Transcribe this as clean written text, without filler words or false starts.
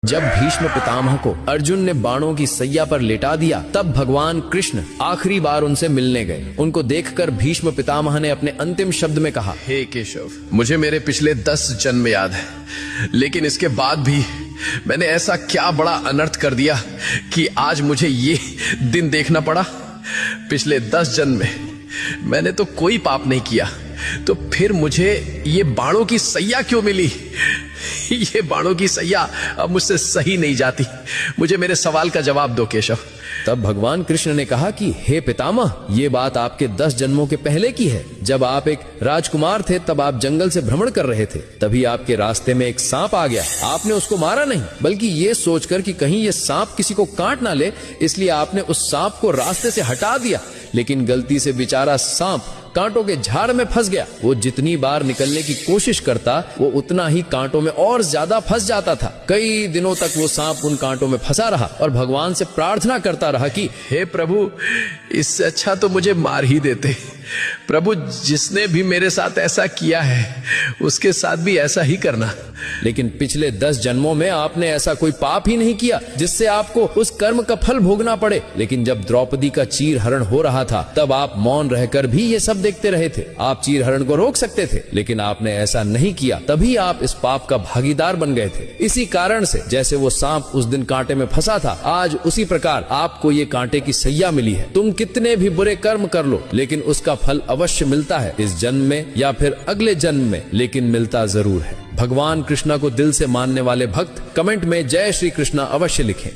जब भीष्म पितामह को अर्जुन ने बाणों की सैया पर लेटा दिया, तब भगवान कृष्ण आखिरी बार उनसे मिलने गए। उनको देखकर भीष्म पितामह ने अपने अंतिम शब्द में कहा, हे केशव, मुझे मेरे पिछले 10 जन्म याद है, लेकिन इसके बाद भी मैंने ऐसा क्या बड़ा अनर्थ कर दिया कि आज मुझे ये दिन देखना पड़ा। पिछले 10 जन्म में मैंने तो कोई पाप नहीं किया, तो फिर मुझे ये बाणों की सैया क्यों मिली? ये बाणों की सैया अब मुझसे सही नहीं जाती। मुझे मेरे सवाल का जवाब दो केशव। तब भगवान कृष्ण ने कहा कि हे पितामह, ये बात आपके 10 जन्मों के पहले की है। जब आप एक राजकुमार थे, तब आप जंगल से भ्रमण कर रहे थे। तभी आपके रास्ते में एक सांप आ गया। आपने उसको मारा नहीं, बल्कि ये सोचकर कि कहीं ये सांप किसी को काट ना ले, इसलिए आपने उस सांप को रास्ते से हटा दिया। लेकिन गलती से बेचारा सांप कांटों के झाड़ में फंस गया। वो जितनी बार निकलने की कोशिश करता, वो उतना ही कांटों में और ज्यादा फंस जाता था। कई दिनों तक वो सांप उन कांटों में फंसा रहा और भगवान से प्रार्थना करता रहा कि हे प्रभु, इससे अच्छा तो मुझे मार ही देते। प्रभु, जिसने भी मेरे साथ ऐसा किया है, उसके साथ भी ऐसा ही करना। लेकिन पिछले 10 जन्मों में आपने ऐसा कोई पाप ही नहीं किया जिससे आपको उस कर्म का फल भोगना पड़े। लेकिन जब द्रौपदी का चीर हरण हो रहा था, तब आप मौन रहकर भी ये सब देखते रहे थे। आप चीर हरण को रोक सकते थे, लेकिन आपने ऐसा नहीं किया। तभी आप इस पाप का भागीदार बन गए थे। इसी कारण से जैसे वो सांप उस दिन कांटे में फंसा था, आज उसी प्रकार आपको ये कांटे की सैया मिली है। तुम कितने भी बुरे कर्म कर लो, लेकिन उसका फल अवश्य मिलता है, इस जन्म में या फिर अगले जन्म में, लेकिन मिलता जरूर है। भगवान कृष्णा को दिल से मानने वाले भक्त कमेंट में जय श्री कृष्णा अवश्य लिखें।